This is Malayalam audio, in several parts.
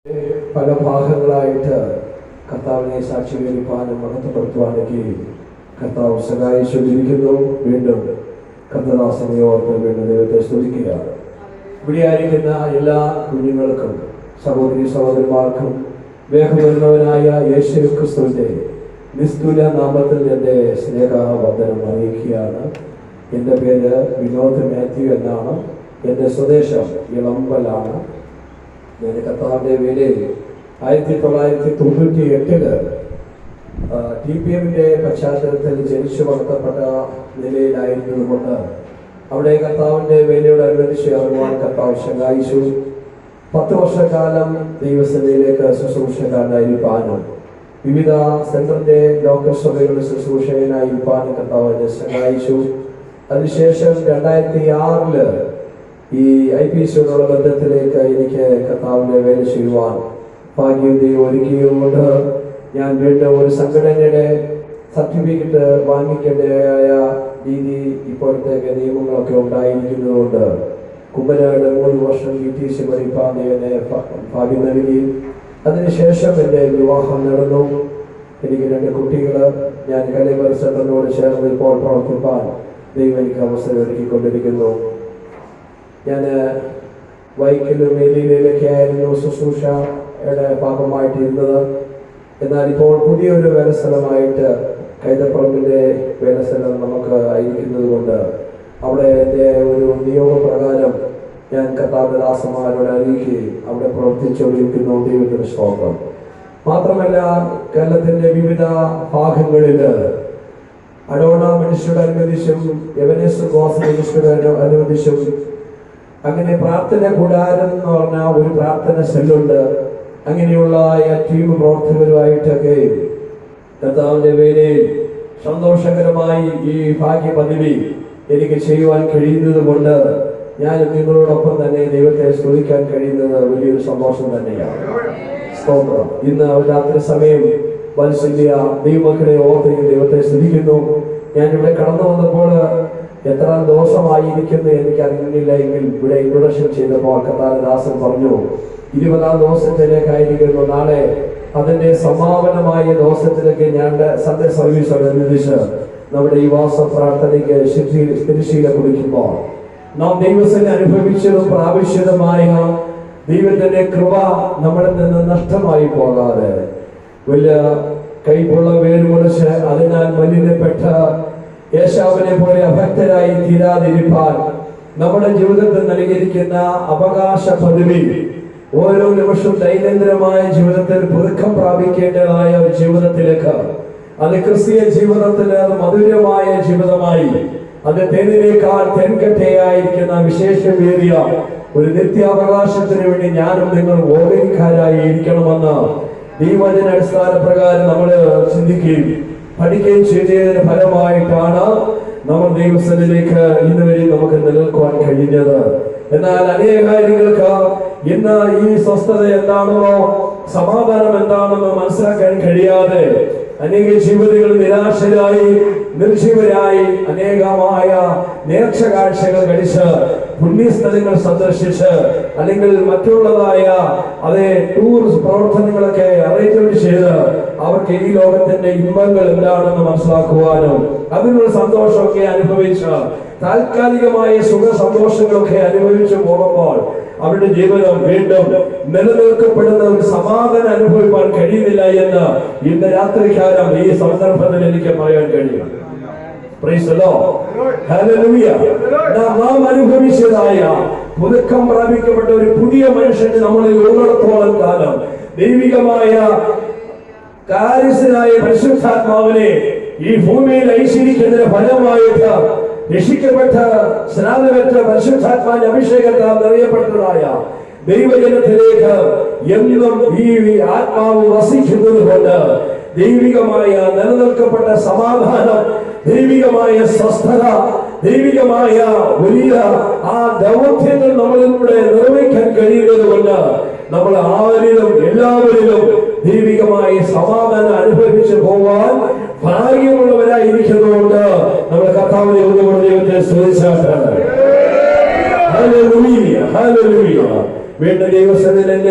പല ഭാഗങ്ങളായിട്ട് കർത്താവിനെ സാക്ഷീകരിക്കാനും മഹത്വപ്പെടുത്തുവാനൊക്കെ കർത്താവ് സഹായിച്ചുകൊണ്ടിരിക്കുന്നു. വീണ്ടും കർത്തദാസനെ ഓർത്ത് വീണ്ടും ദൈവത്തെ സ്തുതിക്കുകയാണ്. ഇവിടെയായിരിക്കുന്ന എല്ലാ കുഞ്ഞുങ്ങൾക്കും സഹോദരി സഹോദരന്മാർക്കും വേഗം യേശു ക്രിസ്തുവിന്റെ നിസ്തുല നാമത്തിൽ എൻ്റെ സ്നേഹവന്ദനം അറിയിക്കുകയാണ്. എൻ്റെ പേര് വിനോദ് മാത്യു എന്നാണ്. എൻ്റെ സ്വദേശം ഇളമ്പലാണ്. ഞാൻ കർത്താവിൻ്റെ വേലയിൽ 1998 TPMന്റെ പശ്ചാത്തലത്തിൽ ജനിച്ചു വളർത്തപ്പെട്ട നിലയിലായിരുന്നതുകൊണ്ട് അവിടെ കർത്താവിൻ്റെ വേലയോടനുബന്ധിച്ച് ഇറങ്ങുവാൻ കർത്താവ് സഹായിച്ചു. 10 വർഷക്കാലം ദൈവസഭയിലേക്ക് ശുശ്രൂഷക്കാരനായിരിക്കാനും വിവിധ സെൻട്രലിൻ്റെ ലോക്കൽ സഭകളുടെ ശുശ്രൂഷകനായിരിക്കാനും കർത്താവ് എന്നെ സഹായിച്ചു. അതിനുശേഷം 2006 ഈ IPCയോടുള്ള ബന്ധത്തിലേക്ക് എനിക്ക് കർത്താവിൻ്റെ വേല ചെയ്യുവാൻ ഭാഗ്യം ഒരുക്കിയുകൊണ്ട് ഞാൻ വീണ്ടും ഒരു സംഘടനയുടെ സർട്ടിഫിക്കറ്റ് വാങ്ങിക്കേണ്ടതായ രീതി ഇപ്പോഴത്തെ നിയമങ്ങളൊക്കെ ഉണ്ടായിരിക്കുന്നതുകൊണ്ട് കുമ്പനാട് 3 വർഷം DTC പഠിപ്പാൻ എന്നെ ഭാഗ്യം നൽകി. അതിനുശേഷം എൻ്റെ വിവാഹം നടന്നു. എനിക്ക് 2 കുട്ടികൾ. ഞാൻ കലിബർ സെൻ്ററിനോട് ചേർന്ന് ഇപ്പോൾ പ്രവർത്തിപ്പാൻ ദൈവം എനിക്ക് അവസരം ഒരുക്കിക്കൊണ്ടിരിക്കുന്നു. ഞാൻ വൈക്കലും മേലിയിലൊക്കെ ആയിരുന്നു ശുശ്രൂഷയുടെ ഭാഗമായിട്ടിരുന്നത്. എന്നാൽ ഇപ്പോൾ പുതിയൊരു വേലസ്ഥലമായിട്ട് കൈതപ്പറമ്പിൻ്റെ വേലസ്ഥലം നമുക്ക് ആയിരിക്കുന്നത് കൊണ്ട് അവിടെ എൻ്റെ ഒരു നിയോഗപ്രകാരം ഞാൻ കർത്താവിന്റെ ദാസന്മാരോട് അറിയിക്കുകയും അവിടെ പ്രവർത്തിച്ചുകൊണ്ടിരിക്കുന്നു. ദൈവത്തിന് സ്തോത്രം. മാത്രമല്ല കേരളത്തിൻ്റെ വിവിധ ഭാഗങ്ങളിൽ അഡോണ മിനിസ്റ്ററുടെ എവനേസ് ഗോസ് മിനിസ്റ്ററുടെ അനുബന്ധിച്ചും അങ്ങനെ പ്രാർത്ഥന കൂടാരം എന്ന് പറഞ്ഞ ഒരു പ്രാർത്ഥന സെല്ലുണ്ട്. അങ്ങനെയുള്ള ടീം പ്രവർത്തകരുമായിട്ടൊക്കെ കർത്താവിന്റെ വേലയിൽ സന്തോഷകരമായി ഈ ഭാഗ്യ പദവി എനിക്ക് ചെയ്യുവാൻ കഴിയുന്നത് കൊണ്ട് ഞാൻ നിങ്ങളോടൊപ്പം തന്നെ ദൈവത്തെ സ്തുതിക്കാൻ കഴിയുന്നത് വലിയൊരു സന്തോഷം തന്നെയാണ്. സ്തോത്രം. ഇന്ന് രാത്രി സമയം വാത്സല്യ ദൈവമക്കളെ ഓർത്ത് ദൈവത്തെ സ്തുതിക്കുന്നു. ഞാനിവിടെ കടന്നു വന്നപ്പോൾ എത്ര ദോഷമായിരിക്കുന്നു എനിക്കറിയുന്നില്ല എങ്കിൽ ഇവിടെ ഇൻട്രൊഡക്ഷൻ ചെയ്തപ്പോൾ കർത്താദാസൻ പറഞ്ഞു 20ാം ദിവസത്തിലേക്കായിരിക്കുന്നു. നാളെ അതിൻ്റെ സമാപനമായ ദിവസത്തിലേക്ക് ഞാൻ സൺഡേ സർവീസോടനുബന്ധിച്ച് നമ്മുടെ ഈ വാസ പ്രാർത്ഥനയ്ക്ക് തിരുശീല കുറിക്കുമ്പോൾ നാം ദൈവത്തിന് അനുഭവിച്ചതും പ്രാവശ്യതുമായ ദൈവത്തിന്റെ കൃപ നമ്മളിൽ നിന്ന് നഷ്ടമായി പോകാതെ വലിയ കൈപ്പുള്ള വേരുമുളച്ച് അതിനാൽ മലിനപ്പെട്ട യേശാവിനെ പോലെ അഭക്തരായി തീരാതിരിപ്പാൻ നമ്മുടെ ജീവിതത്തിൽ നൽകിയിരിക്കുന്ന അവകാശ പദവി ഓരോ നിമിഷവും ദൈനംദിനമായ ജീവിതത്തിൽ പുതുക്കം പ്രാപിക്കേണ്ടതായ ഒരു ജീവിതത്തിലേക്ക്, അത് ക്രിസ്തീയ ജീവിതത്തിൽ അത് മധുരമായ ജീവിതമായി, അത് തേനിനേക്കാൾ തെൻകട്ടയായിരിക്കുന്ന വിശേഷമേറിയ ഒരു നിത്യാവകാശത്തിന് വേണ്ടി ഞാനും നിങ്ങൾ ഓഹരിക്കാരായി ഇരിക്കണമെന്ന് ദൈവവചന അടിസ്ഥാന പ്രകാരം നമ്മൾ ചിന്തിക്കുകയും പഠിക്കുകയും ചെയ്തതിന് ഫലമായിട്ടാണ് നമ്മൾ ദൈവസന്നിധിയിലേക്ക് ഇന്നുവരെ നമുക്ക് നിലനിൽക്കുവാൻ കഴിഞ്ഞത്. എന്നാൽ അനേക കാര്യങ്ങൾക്ക് ഇന്ന് ഈ സ്വസ്ഥത എന്താണെന്നോ സമാധാനം എന്താണെന്നോ മനസ്സിലാക്കാൻ കഴിയാതെ അനേക ജീവിതങ്ങൾ നിരാശരായി നിർജീവരായി അനേകമായ നേർച്ച കാഴ്ചകൾ കഴിച്ച് പുണ്യസ്ഥലങ്ങൾ സന്ദർശിച്ച് അല്ലെങ്കിൽ മറ്റുള്ളതായ അതേ ടൂറിസ്റ്റ് പ്രവർത്തനങ്ങളൊക്കെ അറേഞ്ച്മെന്റ് ചെയ്ത് അവർക്ക് ഈ ലോകത്തിന്റെ ഇമ്പങ്ങൾ എന്താണെന്ന് മനസ്സിലാക്കുവാനും അതിനുള്ള സന്തോഷമൊക്കെ അനുഭവിച്ച് താൽക്കാലികമായ സുഖ സന്തോഷങ്ങളൊക്കെ അനുഭവിച്ചു പോകുമ്പോൾ അവരുടെ ജീവിതം വീണ്ടും നിലനിൽക്കപ്പെടുന്ന ഒരു സമാധാനം അനുഭവിക്കാൻ കഴിയുന്നില്ല എന്ന് ഇന്ന് രാത്രികാലം ഈ സന്ദർഭത്തിൽ എനിക്ക് പറയാൻ കഴിയും. നാം അനുഭവിച്ചതായ പുതുക്കം പ്രാപിക്കപ്പെട്ട ഒരു പുതിയ മനുഷ്യന് നമ്മളിൽ ഉള്ളിടത്തോളം കാലം ദൈവികമായ കാര്യസ്ഥനായ പരിശുദ്ധാത്മാവിനെ ഈ ഭൂമിയിൽ ഐശ്വര്യക്കുന്നതിന് ഫലമായിട്ട് രക്ഷിക്കപ്പെട്ട സ്നാനമേറ്റ പരിശുദ്ധാത്മാവിന്റെ അഭിഷേകത്താൽ നിറയപ്പെട്ടതായ ദൈവജനത്തിലേക്ക് എന്നും ഈ ആത്മാവ് വസിക്കുന്നത് കൊണ്ട് ദൈവികമായ നിലനിൽക്കപ്പെട്ട സമാധാനം, ദൈവികമായ സ്വസ്ഥത, ദൈവികമായ വലിയ ആ ദൗത്യങ്ങൾ നമ്മളിലൂടെ നിർവഹിക്കാൻ കഴിയുന്നത് കൊണ്ട് നമ്മൾ ആരിലും എല്ലാവരിലും ദൈവികമായ സമാധാനം അനുഭവിച്ചു പോവാൻ ഭാഗ്യമുള്ളവരായിരിക്കുന്നതുകൊണ്ട് നമ്മൾ കർത്താവിനെ ഒന്നുകൊണ്ട് ദൈവത്തെ സ്തുതിച്ചാണ്. Hallelujah, hallelujah. വീണ്ടും ദൈവസന്നിധിയിൽ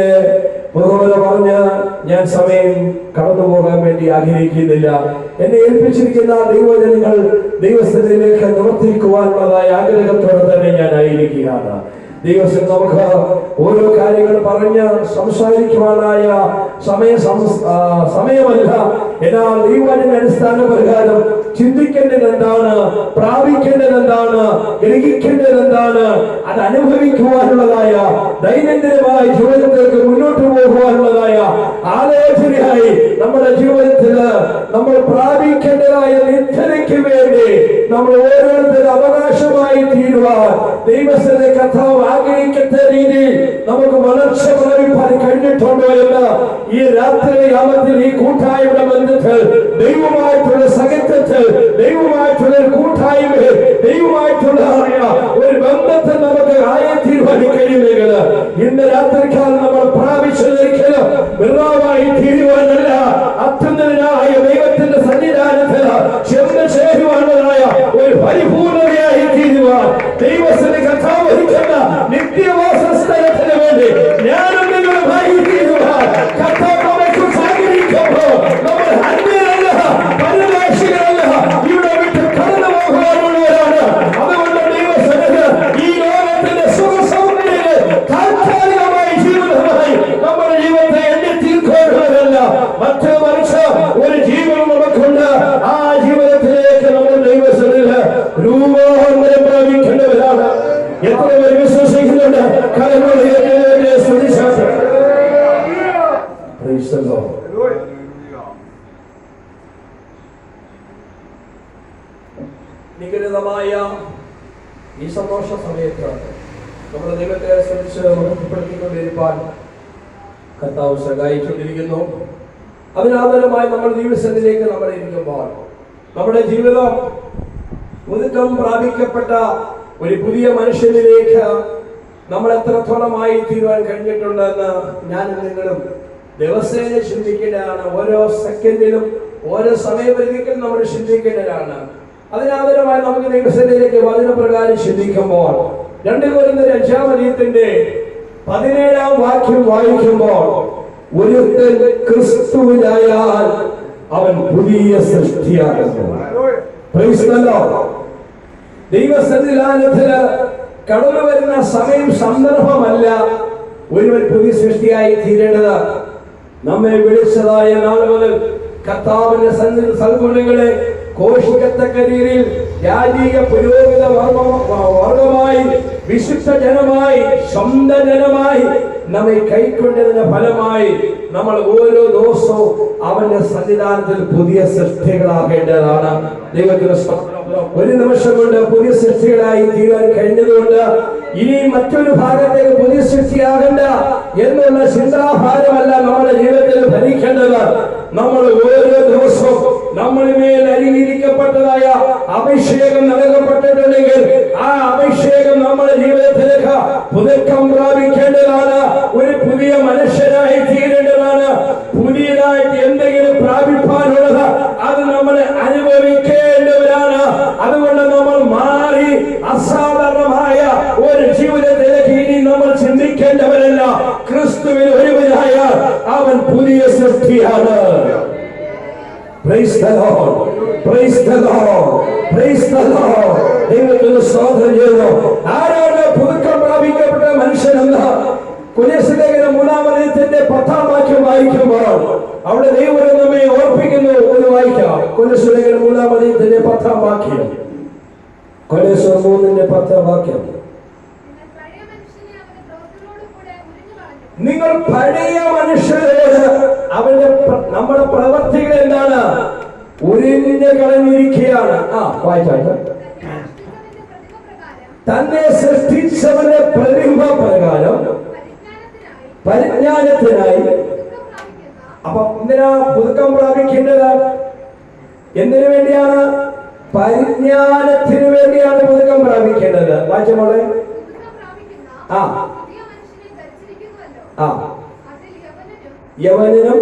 അതുപോലെ പറഞ്ഞ് ഞാൻ സമയം കടന്നു പോകാൻ വേണ്ടി ആഗ്രഹിക്കുന്നില്ല. എന്നെ ഏൽപ്പിച്ചിരിക്കുന്ന ദൈവജനങ്ങൾ ദൈവസ്ഥിതിയിലേക്ക് നിവർത്തിക്കുവാനുള്ളതായ ആഗ്രഹത്തോടെ തന്നെ ഞാൻ ആയിരിക്കുകയാണ്. ദൈവം നമുക്ക് ഓരോ കാര്യങ്ങൾ പറഞ്ഞ് സംസാരിക്കുവാനായ സമയമല്ല. എന്നാൽ ദൈവത്തിന്റെ അടിസ്ഥാന പ്രകാരം ചിന്തിക്കേണ്ടത് എന്താണ്, പ്രാപിക്കേണ്ടത് എന്താണ്, ഗ്രഹിക്കേണ്ടത് എന്താണ്, അത് അനുഭവിക്കുവാനുള്ളതായ ദൈനംദിനമായ ജീവിതത്തിലേക്ക് മുന്നോട്ട് പോകുവാനുള്ളതായ ആലോചനയായി നമ്മുടെ ജീവിതത്തിൽ നമ്മൾ പ്രാപിക്കേണ്ടതായ നിത്യതയ്ക്ക് വേണ്ടി നമ്മൾ ഓരോരുത്തരും അവകാശമായി തീരുവാൻ ദൈവത്തിന്റെ കഥാവ് ആഗ്രഹിക്കുന്ന രീതിയിൽ നമുക്ക് വളർച്ച പ്രാപിപ്പാൻ കഴിഞ്ഞിട്ടുണ്ടോ എന്ന് ഈ രാത്രി യാമത്തിൽ ഈ കൂട്ടായ്മയുടെ ബന്ധത്തിൽ ദൈവമായിട്ടുള്ള സഖ്യത്തിൽ ദൈവമായിട്ടുള്ള കൂട്ടായ്മയിൽ ദൈവമായിട്ടുള്ള ഒരു ബന്ധത്തിൽ നമുക്ക് ആയിത്തീരുവാൻ കഴിയുമെങ്കിൽ ഇന്ന് രാത്രിക്കാലം നമ്മൾ പ്രാപിച്ചതൊരിക്കലും വെറുവായി തീരുവാനല്ല, അത്യുന്നതനായ ദൈവത്തിന്റെ സന്നിധാനത്തിൽ ചെന്ന് ചേരുവാനുള്ളതായ ഒരു പരിപൂർണതയായി തീരുവാൻ ദൈവത്തിന്റെ കഥാവ് ഒരുക്കുന്ന നിത്യവാസ സ്ഥലത്തിന് വേണ്ടി ഞാനും നിങ്ങളുമായി തീരുവാൻ കഥാവ് നമ്മെക്കുറിച്ച് ആഗ്രഹിക്കുമ്പോൾ നമ്മൾ അന്യരല്ല, പരദേശികളല്ല, ഇവിടെ വിട്ട് കടന്നു പോകുവാനുള്ളവരാണ്. അതുകൊണ്ട് ദൈവസന്നിധി ഈ ലോകത്തിന്റെ സുഖസൗന്ദര്യങ്ങൾ താൽക്കാലികമായി ജീവിതമായി നമ്മുടെ ജീവിതത്തെ എണ്ണി തീർക്കുവാനുള്ളതല്ല, മറ്റു മറിച്ച് ഒരു ജീവൻ നമുക്കുണ്ട്. ആ ജീവിതത്തിലേക്ക് നമ്മൾ ദൈവസന്നിധി രൂപാന്തരം പ്രാപിക്കേണ്ടവരാണ്. എത്ര പേര് വിശ്വസിക്കുന്നുണ്ട്? നിഗളിതമായ ഈ സന്തോഷ സമയത്ത് നമ്മുടെ ദൈവത്തെ ശ്രമിച്ച് ഉറപ്പുപ്പെടുത്തിക്കൊണ്ടിരിക്കാൻ കർത്താവ് സഹായിച്ചുകൊണ്ടിരിക്കുന്നു. അതിനാധാരമായി നമ്മൾ ദൈവസന്നിധിയിലേക്ക് നമ്മൾ ഇരിക്കുമ്പോൾ നമ്മുടെ ജീവിതം പുതുക്കം പ്രാപിക്കപ്പെട്ട ഒരു പുതിയ മനുഷ്യനിലേക്ക് നമ്മൾ എത്രത്തോളമായി തീരുവാൻ കഴിഞ്ഞിട്ടുണ്ടെന്ന് ഞാനും നിങ്ങളും ദിവസേന ചിന്തിക്കേണ്ടതാണ്. ഓരോ സെക്കൻഡിലും ഓരോ സമയപരിധിക്കും നമ്മൾ ചിന്തിക്കേണ്ടതാണ്. അതിനാധാരമായി നമുക്ക് ദൈവസന്നിധിയിലേക്ക് വചനപ്രകാരം ചിന്തിക്കുമ്പോൾ 2 കൊരിന്ത്യർ 5-ാം അധ്യായത്തിന്റെ 17-ാം വാക്യം വായിക്കുമ്പോൾ ഒരുത്തൻ ക്രിസ്തുവിലായാൽ അവൻ പുതിയ സൃഷ്ടിയാകുന്നു. Praise the Lord. ദൈവസന്നിധാനത്തില് കടന്നു വരുന്ന സമയം സന്ദർഭമല്ല ഒരുവൻ പുതിയ സൃഷ്ടിയായി തീരേണ്ടത്. നമ്മെ വിളിച്ചതായ നാൾ മുതൽ കർത്താവിന്റെ സൽഗുണങ്ങളെ ഘോഷിക്കത്തക്ക രീതിയിൽ രാജീയ പുരോഹിത വർഗമായി വിശുദ്ധ ജനമായി സ്വന്തം ജനമായി നമ്മെ കൈക്കൊണ്ടതിന്റെ ഫലമായി നമ്മൾ ഓരോ ദിവസവും അവന്റെ സന്നിധാനത്തിൽ പുതിയ സൃഷ്ടികളാകേണ്ടതാണ്. ദൈവത്തിന്റെ ഒരു നിമിഷം കൊണ്ട് പുതിയ സൃഷ്ടികളായി തീരാൻ കഴിഞ്ഞതുകൊണ്ട് ഇനി മറ്റൊരു ഭാഗത്തേക്ക് പുതിയ സൃഷ്ടിയാകണ്ട എന്നുള്ള ചിന്താഭാരമല്ല നമ്മുടെ ജീവിതത്തിൽ ഭരിക്കേണ്ടത്. നമ്മൾ ഓരോ ദിവസവും നമ്മളിമേൽ അരിയിരിക്കപ്പെട്ടതായ അഭിഷേകം നൽകപ്പെട്ടിട്ടുണ്ടെങ്കിൽ ആ അഭിഷേകം നമ്മുടെ ജീവിതത്തിലേക്ക് പുതുക്കം പ്രാപിക്കേണ്ടതാണ്. ഒരു പുതിയ മനുഷ്യനായി തീരേണ്ടതാണ്. പുതിയതായിട്ട് എന്തെങ്കിലും പ്രാപിപ്പാനുള്ളത് അത് നമ്മൾ അനുഭവിക്കേണ്ടവരാണ്. അതുകൊണ്ട് നമ്മൾ മാറി അസാധാരണമായ ഒരു ജീവിതത്തിലേക്ക് ഇനി നമ്മൾ ചിന്തിക്കേണ്ടവരല്ല. ക്രിസ്തുവിൽ ഒരുവനായ അവൻ പുതിയ സൃഷ്ടിയാണ്. Praise the Lord. Praise the Lord. Praise the Lord. ദൈവത്തിന് സ്തോത്രം ചെയ്യുന്നു. ആരാണ് പുതുക്കം പ്രാപിക്കപ്പെട്ട മനുഷ്യനെന്ന് കൊലോസ്യലേഖനം 3-ാം അധ്യായത്തിന്റെ 10-ാം വാക്യം വായിക്കുമ്പോൾ അവിടെ ദൈവം നമ്മെ ഓർപ്പിക്കുന്നു. ഒന്ന് വായിക്കാം. കൊലോസ്യലേഖനം 3-ാം അധ്യായത്തിന്റെ 10-ാം വാക്യം. കൊലോസ്യർ 3:10 വാക്യം. നിങ്ങൾ പഴയ മനുഷ്യരോട് അവന്റെ നമ്മുടെ പ്രവർത്തികൾ എന്താണ് ഉരിഞ്ഞു കളഞ്ഞിരിക്കുകയാണ്. വായിച്ചാട്ടെ. തന്നെ സൃഷ്ടിച്ചവന്റെ പ്രതിമ പ്രകാരം പരിജ്ഞാനത്തിനായി. അപ്പൊ എന്തിനാ പുതുക്കം പ്രാപിക്കേണ്ടത്? എന്തിനു വേണ്ടിയാണ്? പരിജ്ഞാനത്തിന് വേണ്ടിയാണ് പുതുക്കം പ്രാപിക്കേണ്ടത്. വായിച്ചോളെ. യവനും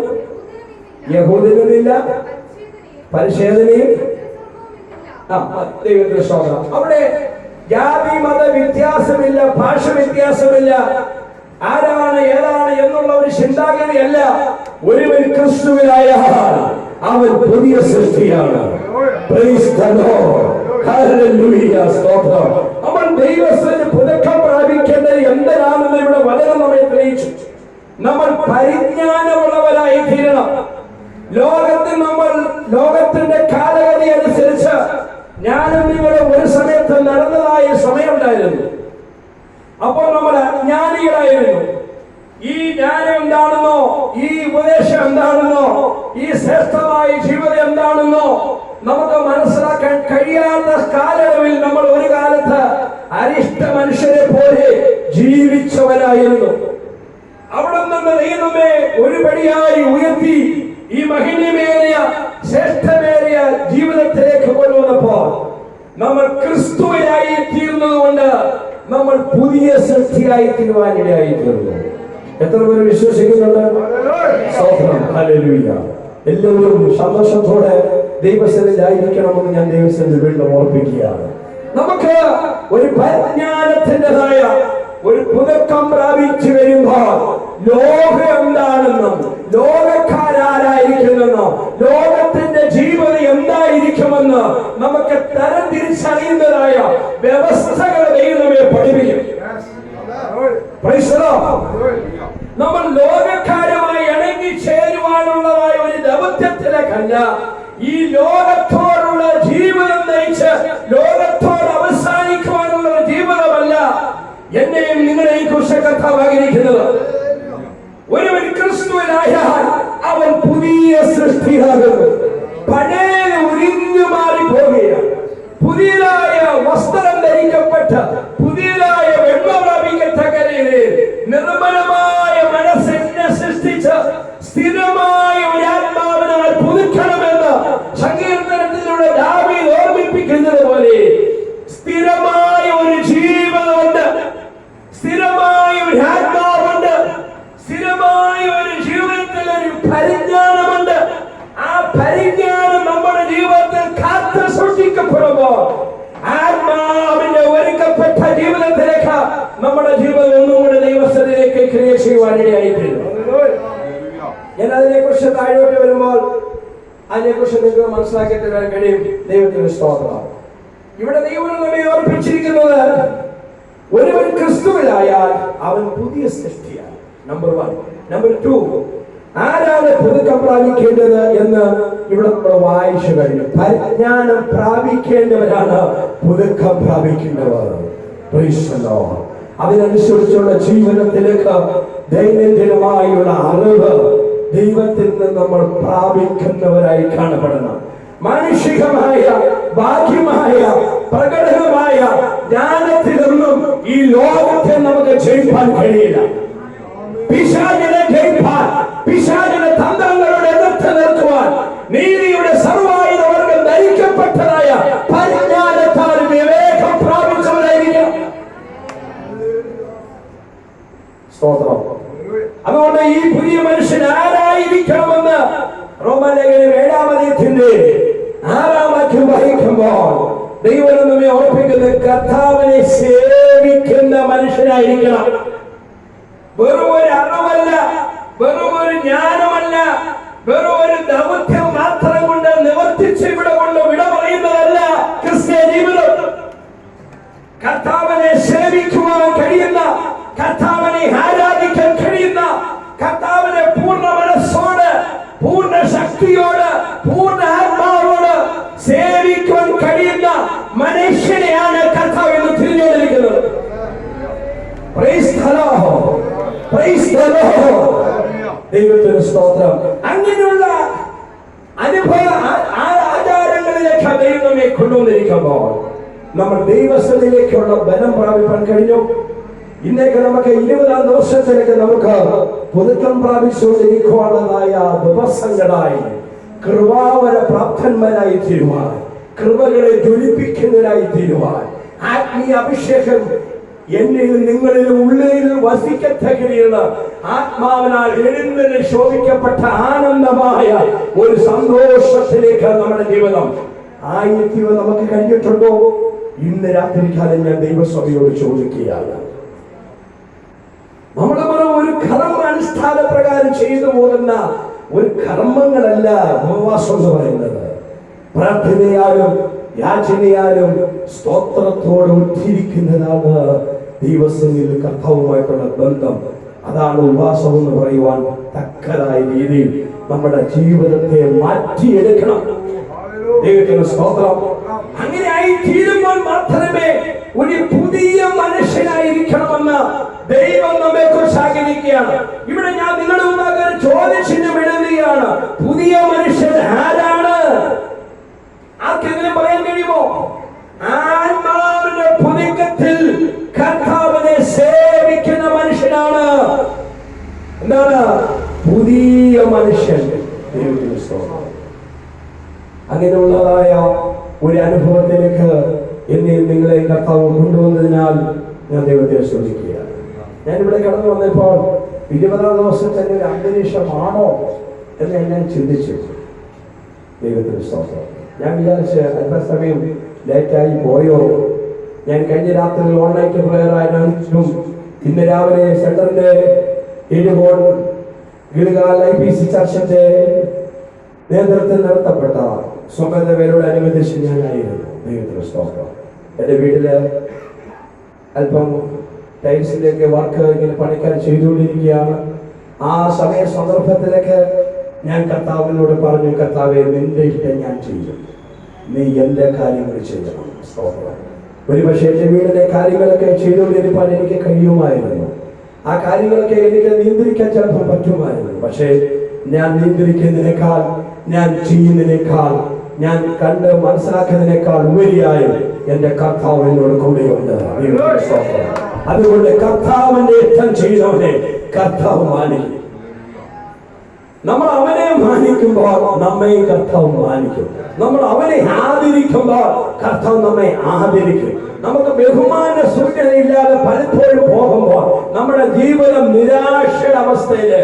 യഹൂദനുമില്ല, പരിച്ഛേദനയും അവിടെ ജാതി മത വ്യത്യാസമില്ല, ഭാഷ വ്യത്യാസമില്ല. ആരാണ് ഏതാണ് എന്നുള്ള ഒരു ചിന്താഗതിയല്ല. ഒരുവൻ ക്രിസ്തുവിലായാൽ അവൻ പുതിയ സൃഷ്ടിയാണ്. Price the Lord. ഹല്ലേലൂയ. സ്തോത്രം. അവൻ ദൈവത്തിന് പുതുക്കം പ്രാപിക്കേണ്ടത് എന്തിനാണെന്ന് ഇവിടെ വചനം നമ്മെ തെളിയിച്ചു. നമ്മൾ പരിജ്ഞാനമുള്ളവരായി തീരണം. ലോകത്തിന്റെ കാലഗതി അനുസരിച്ച് ഞാനും നിങ്ങളും ഒരു സമയത്ത് നടന്നതായ സമയമുണ്ടായിരുന്നു. അപ്പോൾ നമ്മൾ അജ്ഞാനികളായിരുന്നു. ഈ ജ്ഞാനം എന്താണെന്നോ, ഈ ഉപദേശം എന്താണെന്നോ, ഈ ശ്രേഷ്ഠമായ ജീവിതം എന്താണെന്നോ നമുക്ക് മനസ്സിലാക്കാൻ കഴിയാത്ത കാലയളവിൽ നമ്മൾ ഒരു കാലത്ത് അരിഷ്ട മനുഷ്യരെ പോലെ ജീവിച്ചവരായിരുന്നു. അവിടെ നിന്ന് ദൈവമേ ഒരു പടിയായി ഉയർത്തി ഈ മഹിമേറിയ ശ്രേഷ്ഠമേറിയ ജീവിതത്തിലേക്ക് കൊണ്ടുവന്നപ്പോൾ നമ്മൾ ക്രിസ്തുവിനായി തീർന്നതുകൊണ്ട് നമ്മൾ പുതിയ സൃഷ്ടിയായി തീരുവാനിടയായി തീർന്നു. എത്ര പേര് വിശ്വസിക്കുന്നുണ്ട്? സ്തോത്രം. ഹല്ലേലൂയ. എല്ലാവരും സന്തോഷത്തോടെ ദൈവസന്നിധിയിലായിരിക്കണമെന്ന് ഞാൻ ദൈവസന്നിധി വീണ്ടും ഓർപ്പിക്കുകയാണ്. നമുക്ക് ഒരു പരിജ്ഞാനത്തിൻ്റെതായ ഒരു പുതുക്കം പ്രാപിച്ചു വരുമ്പോൾ ലോകം എന്താണെന്നും ലോകക്കാരായിരിക്കുമെന്നോ ലോകത്തിന്റെ ജീവിതം എന്തായിരിക്കുമെന്ന് നമുക്ക് തരം തിരിച്ചറിയുന്നതായ വ്യവസ്ഥകൾ ദൈവമേ പഠിപ്പിക്കും. നമ്മൾ ലോകക്കാരുമായി ഇണങ്ങി ചേരുവാനുള്ളതായ ഒരു ദൗത്യത്തിലേക്കല്ല, ഈ ലോകത്തോടുള്ള ജീവിതം നയിച്ച് ലോകത്തോട് അവസാനിക്കുവാനുള്ള ഒരു ജീവിതമല്ല എന്നെയും നിങ്ങളെയും കുറിച്ച് കർത്താവ് ആഗ്രഹിക്കുന്നത്. ഒരുവൻ ക്രിസ്തുവിലായാൽ അവൻ പുതിയ സൃഷ്ടിയാകുന്നു. പഴയ ഉരിഞ്ഞു മാറി പോകുകയാണ്. പുതിയതായ വസ്ത്രം ധരിക്കപ്പെട്ട പുതിയതായ വെണ്മ പ്രാപിക്കത്തക്ക രീതിയിൽ നിർമ്മലമായ മനസ്സിനെ സൃഷ്ടിച്ച് സ്ഥിരമായ ഒരു ആത്മാവിനാൽ പുതുക്കണമെന്ന് സങ്കീർത്തനത്തിലൂടെ ദാവീദ് ഓർമ്മിപ്പിക്കുന്നത് പോലെ സ്ഥിരമായ ഒരു ജീവിതമുണ്ട്, സ്ഥിരമായ ഒരു ആത്മാവുണ്ട്, സ്ഥിരമായ ഒരു ജീവിതത്തിൽ ഒരു പരിജ്ഞാനമുണ്ട്. ആ പരിജ്ഞാനം നമ്മുടെ ജീവിതത്തിൽ കാത്തു സൂക്ഷിക്കപ്പെടുമ്പോൾ ആത്മാവിന്റെ ഒരുക്കപ്പെട്ട ജീവിതത്തിലേക്ക് നമ്മുടെ ജീവിതം ഒന്നുകൂടെ ദൈവസ്ഥയിലേക്ക് ക്രിയ ചെയ്യുവാനിടയായിത്തീരും. ഞാൻ അതിനെക്കുറിച്ച് താഴോട്ട് വരുമ്പോൾ അതിനെക്കുറിച്ച് നിങ്ങൾക്ക് മനസ്സിലാക്കി തരാൻ കഴിയും. ദൈവത്തിന് സ്തോത്രം. ഇവിടെ ദൈവം നമ്മെ ഓർപ്പിച്ചിരിക്കുന്നത് ഒരുവൻ ക്രിസ്തുവിലായാൽ അവൻ പുതിയ സൃഷ്ടിയാണ്. നമ്പർ 1. നമ്പർ 2, ആരാണ് പുതുക്കം പ്രാപിക്കേണ്ടത് എന്ന് ഇവിടെ നമ്മൾ വായിച്ചു കഴിഞ്ഞു. പരിജ്ഞാനം പ്രാപിക്കേണ്ടവരാണ് പുതുക്കം പ്രാപിക്കേണ്ടവർ. Praise the Lord. അതിനനുസരിച്ചുള്ള ജീവിതത്തിലേക്ക് ദൈനംദിനമായുള്ള അറിവ് ദൈവത്തിൽ നിന്ന് നമ്മൾ പ്രാപിക്കുന്നവരായി കാണപ്പെടണം. മാനുഷികമായ ബാഹ്യമായ പ്രകടനമായ ജ്ഞാനത്തിലൊന്നും ഈ ലോകത്തെ നമുക്ക് ജയിക്കാൻ കഴിയില്ല. പിശാചിനെ ജയിക്കാൻ, പിശാചിന്റെ തന്ത്രങ്ങളോട് എതിർത്ത് നിൽക്കുവാൻ നീതിയുടെ സർവായുധവർഗം ധരിക്കപ്പെട്ടതായ പരിജ്ഞാനത്താൽ വിവേകം പ്രാപിച്ചവരായിരിക്കും. സ്തോത്രം. അതുകൊണ്ട് ഈ പുതിയ മനുഷ്യൻ ആരായിരിക്കണമെന്ന് റോമാലേഖനം 7-ാം അധ്യായത്തിന്റെ 6-ാം വാക്യം വായിക്കുമ്പോൾ ദൈവം നമ്മെ ഓർപ്പിക്കുന്നത് കർത്താവിനെ സേവിക്കുന്ന മനുഷ്യനായിരിക്കണം. വെറും ഒരു അറിവല്ല, വെറും ഒരു ജ്ഞാനമല്ല, വെറും ഒരു ദൗത്യം മാത്രം കൊണ്ട് നിവർത്തിച്ച് ഇവിടെ കൊണ്ട് വിട പറയുന്നതല്ല ക്രിസ്ത്യ ജീവിതം. കർത്താവിനെ സേവിക്കുവാൻ കഴിയുന്ന, കർത്താവിനെ ആരാധിക്കാൻ കഴിയുന്ന, കർത്താവിനെ പൂർണ്ണ മനസ്സോട്, പൂർണ്ണ ശക്തിയോട്, പൂർണ്ണ ആത്മാവോട് സേവിക്കുവാൻ കഴിയുന്ന മനുഷ്യനെയാണ് കർത്താവ് എന്ന് തിരിഞ്ഞുകൊണ്ടിരിക്കുന്നത്. Praise the Lord. Praise the Lord. ദൈവത്തിന് സ്തോത്രം. അങ്ങനെയുള്ള അനുഭവ ആചാരങ്ങളിലേക്ക് ദൈവം നമ്മെ കൊണ്ടുവന്നിരിക്കുമ്പോൾ നമ്മൾ ദൈവസ്ഥയിലേക്കുള്ള ബലം പ്രാപിക്കാൻ കഴിഞ്ഞു. ഇന്നേക്ക് നമുക്ക് 20-ാം ദിവസത്തിലേക്ക് നമുക്ക് പുതുക്കം പ്രാപിച്ചുകൊണ്ടിരിക്കുവാനുള്ളതായ ദിവസങ്ങളായി കൃപാവര പ്രാപ്തന്മാരായി തീരുവാൻ, കൃപകളെ ജ്വലിപ്പിക്കുന്നവരായി തീരുവാൻ, ആത്മീയ അഭിഷേകം എന്നിലും നിങ്ങളിലും ഉള്ളിലും വസിക്കത്തകയുള്ള ആത്മാവിനാൽ എഴുന്നേറ്റ് ശോഭിക്കപ്പെട്ട ആനന്ദമായ ഒരു സന്തോഷത്തിലേക്ക് നമ്മുടെ ജീവിതം ആയിരിക്കുവാൻ നമുക്ക് കഴിഞ്ഞിട്ടുണ്ടോ? ഇന്ന് രാത്രികാലം ഞാൻ ദൈവസഭയോട് ചോദിക്കുകയാണ്. നമ്മുടെ കർമാനുഷ്ഠാന പ്രകാരം ചെയ്തു പോകുന്ന ഒരു കർമ്മങ്ങളല്ല ഉപവാസം എന്ന് പറയുന്നത്. പ്രാർത്ഥനയാലും യാചനയാലും സ്തോത്രത്തോടെ ഉറ്റിരിക്കുന്നതാണ് ദൈവസന്നിധിയിൽ കർത്താവുമായിട്ടുള്ള ബന്ധം. അതാണ് ഉപവാസം എന്ന് പറയുവാൻ തക്കതായ രീതിയിൽ നമ്മുടെ ജീവിതത്തെ മാറ്റിയെടുക്കണം. ദൈവത്തിന് സ്തോത്രം. അങ്ങനെ ആയി തീരുമ്പോൾ മാത്രമേ ഒരു പുതിയ മനുഷ്യനായിരിക്കണമെന്ന് ദൈവം നമ്മെ കുറിച്ച് ആഗ്രഹിക്കുകയാണ്. ഇവിടെ ഞാൻ നിങ്ങളുടെ മുമ്പാകെ ചോദ്യചിഹ്നം എഴുതുകയാണ്. പുതിയ മനുഷ്യൻ ആരാണ്? ആർക്കെങ്കിലും പറയാൻ കഴിയുമോ? ആത്മാവിന്റെ പുതുക്കത്തിൽ കർത്താവിനെ സേവിക്കുന്ന മനുഷ്യനാണ്. എന്താണ് പുതിയ മനുഷ്യൻ? അങ്ങനെയുള്ളതായ ഒരു അനുഭവത്തിലേക്ക് എന്നെ നിങ്ങളെ കർത്താവ് കൊണ്ടുവന്നതിനാൽ ഞാൻ ദൈവത്തെ സ്തുതിക്കുകയാണ്. ഞാനിവിടെ കടന്നു വന്നപ്പോൾ 20 ദിവസത്തെ ഒരു അന്തരീക്ഷമാണോ എന്ന് ഞാൻ ചിന്തിച്ചു. ദൈവത്തിന് സ്തോത്രം. ഞാൻ വിചാരിച്ച് അല്പസമയം ലേറ്റായി പോയോ. ഞാൻ കഴിഞ്ഞ രാത്രി ഓൺലൈൻ പ്രയർ ആയിരുന്നു. ഇന്ന് രാവിലെ സെന്ററിന്റെ എഴുകോൺ ഗിൽഗാൽ IPC ചർച്ചിന്റെ നേതൃത്വം നടത്തപ്പെട്ട സ്വമേധയോടനുബന്ധിച്ച് ഞാനായിരുന്നു. ദൈവത്തിന് സ്തോത്രം. എൻ്റെ വീട്ടില് അല്പം ടൈൽസിലേക്ക് വർക്ക് ഇങ്ങനെ പണിക്കാർ ചെയ്തുകൊണ്ടിരിക്കുകയാണ്. ആ സമയ സന്ദർഭത്തിലേക്ക് ഞാൻ കർത്താവിനോട് പറഞ്ഞു, കർത്താവേ, നിന്റെ ഇഷ്ടം ഞാൻ ചെയ്യും, നീ എൻ്റെ കാര്യങ്ങൾ ചെയ്യണം. സ്തോത്രം. ഒരുപക്ഷെ എൻ്റെ വീടിന്റെ കാര്യങ്ങളൊക്കെ ചെയ്തുകൊണ്ടിരിക്കാൻ എനിക്ക് കഴിയുമായിരുന്നു. ആ കാര്യങ്ങളൊക്കെ എനിക്ക് നിയന്ത്രിക്കാൻ ചിലപ്പോൾ പറ്റുമായിരുന്നു. പക്ഷേ ഞാൻ നിയന്ത്രിക്കുന്നതിനേക്കാൾ, ഞാൻ ചെയ്യുന്നതിനേക്കാൾ, ഞാൻ കണ്ട് മനസ്സിലാക്കുന്നതിനേക്കാൾ ഉപരിയായി എൻ്റെ കർത്താവ് എന്നോട് കൂടെയുണ്ട്. അതുകൊണ്ട് കർത്താവിന്റെ ഇഷ്ടം ചെയ്യുന്നവനെ കർത്താവ് മാനിക്കും. നമ്മൾ അവനെ മാനിക്കുമ്പോൾ നമ്മെ കർത്താവ് മാനിക്കും. നമ്മൾ അവനെ ആദരിക്കുമ്പോൾ കർത്താവ് നമ്മെ ആദരിക്കും. നമുക്ക് ബഹുമാന സൂചനയില്ലാതെ പലപ്പോഴും പോകുമ്പോൾ നമ്മുടെ ജീവിതം നിരാശയുടെ അവസ്ഥയില്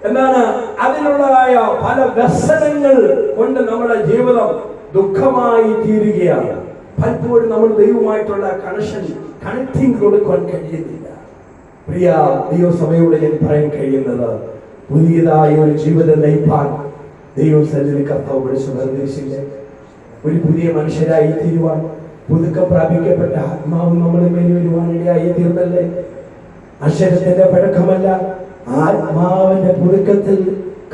എന്താണ് അതിനുള്ളതായ പല വ്യസനങ്ങൾ കൊണ്ട് നമ്മുടെ ജീവിതം ദുഃഖമായി തീരുകയാണ്. പലപ്പോഴും നമ്മൾ ദൈവമായിട്ടുള്ള കണക്റ്റിംഗ് കൊടുക്കാൻ കഴിയുന്നില്ല. പ്രിയ ദൈവസഭയോട് ഞാൻ പറയാൻ കഴിയുന്നത്, പുതിയതായ ഒരു ജീവിതം നയിപ്പാൻ ദൈവം സന്നിധി കർത്താവ് വിളിച്ചു നിർദ്ദേശിച്ചില്ലേ? ഒരു പുതിയ മനുഷ്യരായി തീരുവാൻ, പുതുക്കം പ്രാപിക്കപ്പെട്ട ആത്മാവ് നമ്മുടെ മേൽ വരുവാനിടയായി തീർന്നല്ലേ? അക്ഷരത്തിന്റെ പഴക്കമല്ല, ആത്മാവിന്റെ പുതുക്കത്തിൽ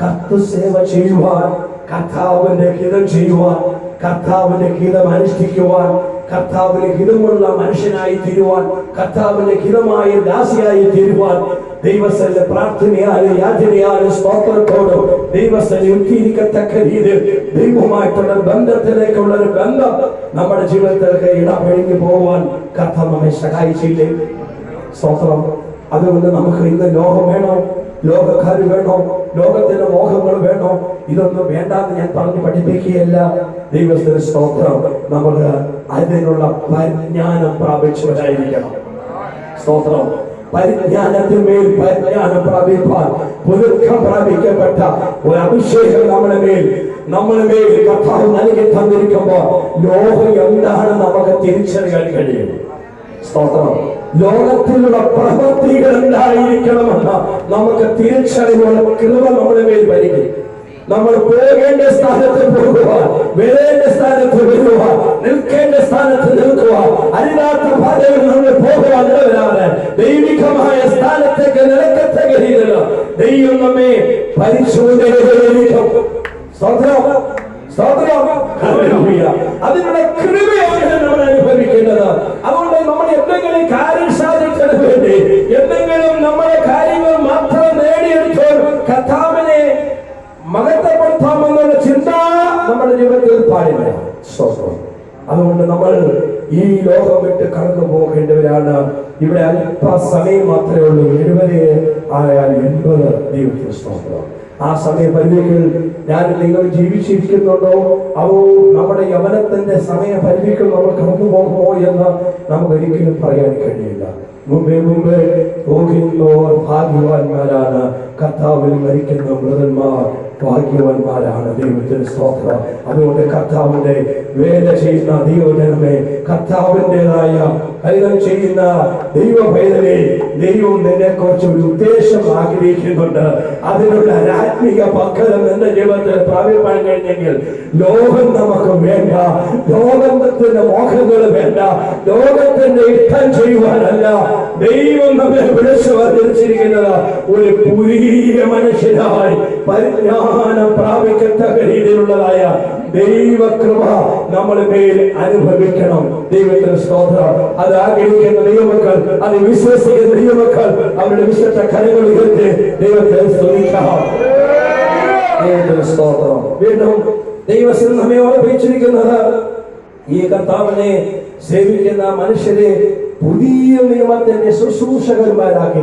കർത്തൃസേവ ചെയ്യുവാൻ, കർത്താവിന്റെ ഹിതം ചെയ്യുവാൻ, കർത്താവിന്റെ ഹിതം അനുഷ്ഠിക്കുവാൻ, കർത്താവിന് ഹിതമുള്ള മനുഷ്യനായി തീരുവാൻ, കർത്താവിന്റെ ഹിതമായ ദാസിയായി തീരുവാൻ ദൈവസ്ഥലെ പ്രാർത്ഥനയാലും യാചനയാലും സ്തോത്രത്തോടും ദൈവസ്ഥലെ ഉറ്റിരിക്കത്തക്ക രീതിയിൽ ദൈവവുമായിട്ടുള്ള ബന്ധത്തിലേക്കുള്ള ഒരു ബന്ധം നമ്മുടെ ജീവിതത്തിലേക്ക് ഇടപഴകി പോകുവാൻ കർത്താവ് നമ്മെ സഹായിച്ചില്ലേ? സ്തോത്രം. അതുകൊണ്ട് നമുക്ക് ഇന്ന് ലോകം വേണോ, ലോകക്കാർ വേണോ, ലോകത്തിന്റെ മോഹങ്ങൾ വേണോ? ഇതൊന്നും വേണ്ടാന്ന് ഞാൻ പറഞ്ഞു പഠിപ്പിക്കുകയല്ല. ദൈവത്തിന് സ്തോത്രം. നമ്മൾ അതിനുള്ള പരിജ്ഞാനം പ്രാപിച്ചവരായിരിക്കണം. സ്തോത്രം. പരിജ്ഞാനത്തിന്മേൽ പരിജ്ഞാനം പ്രാപിപ്പാൻ പുതുക്കം പ്രാപിക്കപ്പെട്ട ഒരു അഭിഷേകം നമ്മുടെ മേൽ കർത്താവ് നൽകി തന്നിരിക്കുമ്പോൾ ലോകം എന്താണ് നമുക്ക് തിരിച്ചറിയാൻ കഴിയും. സ്തോത്രം. ലോകത്തിലുള്ള പ്രവൃത്തികൾ എന്തായിരിക്കണമെന്ന് നമുക്ക് തിരിച്ചറിവുള്ള കൃപ നമ്മുടെ മേൽ വരിക. നമ്മൾ പോകേണ്ട സ്ഥാനത്ത് പോകുവാൻ, വരേണ്ട സ്ഥാനത്ത് വരുവാൻ, നിൽക്കേണ്ട സ്ഥാനത്ത് നിൽക്കുവാൻ, അല്ലാത്ത പാതയിൽ നമ്മൾ പോകുവാൻ ഇടവരാതെ ദൈവികമായ സ്ഥാനത്തേക്ക് നിലക്കത്തക്ക രീതിയിൽ ദൈവം നമ്മെ പരിശോധനയിലേക്കും അതിനുള്ള കൃപയാണ് നമ്മൾ അനുഭവിക്കേണ്ടത്. അതുകൊണ്ട് നമ്മൾ എന്തെങ്കിലും കാര്യം സാധിച്ചതിന് വേണ്ടി എന്തെങ്കിലും നമ്മുടെ കാര്യങ്ങൾ മാത്രം നേടിയെടുത്തോൾ കർത്താവിനെ മഹത്വപ്പെടുത്താമെന്നുള്ള ചിന്ത നമ്മുടെ ജീവിതത്തിൽ പാടില്ല. അതുകൊണ്ട് നമ്മൾ ഈ ലോകം വിട്ട് കടന്നു പോകേണ്ടവരാണ്. ഇവിടെ അല്പസമയം മാത്രമേ ഉള്ളൂ. 70 ആയാലും 80 ദൈവത്തിന് സ്തോത്രം. ആ സമയപരിധികൾ ഞാൻ നിങ്ങൾ ജീവിച്ചിരിക്കുന്നുണ്ടോ, അതോ നമ്മുടെ യവനത്തിന്റെ സമയപരിധികൾ നമ്മൾ കടന്നു പോകുമോ എന്ന് നമുക്ക് ഒരിക്കലും പറയാൻ കഴിയില്ല. മുമ്പേ പോകുന്നവർ ഭാഗ്യവാന്മാരാണ്. കർത്താവിൽ മരിക്കുന്ന മൃതന്മാർ ഭാഗ്യവാന്മാരാണ്. ദൈവത്തിന് സ്തോത്രം. അതുകൊണ്ട് കർത്താവിന്റെ വേല ചെയ്യുന്ന ദൈവജനമേ, കർത്താവിൻ്റെതായ കൈകൾ ചെയ്യുന്ന ദൈവ പൈതലേ, ദൈവം നിന്നെ കുറിച്ച് ഒരു ഉദ്ദേശം ആഗ്രഹിക്കുന്നുണ്ട്. അതിനുള്ള ആത്മീയ പക്വത എന്റെ ജീവിതത്തിൽ പ്രാപിപ്പാൻ കഴിഞ്ഞെങ്കിൽ ലോകം നമുക്ക് വേണ്ട, ലോകത്തിന്റെ മോഹങ്ങൾ വേണ്ട, ലോകത്തിന്റെ ഇഷ്ടം ചെയ്യുവാനല്ല. ദൈവം നമ്മെ വിളിച്ചു വന്നിരിച്ചിരിക്കുന്നത് ഒരു പുതിയ മനുഷ്യനായി പരിജ്ഞാനം പ്രാപിക്കത്തക്ക രീതിയിലുള്ളതായ ദൈവകൃപ നമ്മൾ മേൽ അനുഭവിക്കണം. ദൈവത്തിന് സ്തോത്രം. അത് ആഗ്രഹിക്കുന്ന ദൈവമക്കൾ, അത് വിശ്വസിക്കുന്ന ദൈവമക്കൾ അവരുടെ വിശുദ്ധ കരങ്ങൾ ഉയർത്തി ദൈവത്തെ സ്തുതിക്കാം. ദൈവത്തിന് സ്തോത്രം. വീണ്ടും ദൈവത്തിൽ നമ്മെ ഓർമ്മിപ്പിച്ചിരിക്കുന്നത് ഈ കർത്താവിനെ സേവിക്കുന്ന മനുഷ്യരെ പുതിയ നിയമത്തിന്റെ ശുശ്രൂഷകന്മാരാക്കി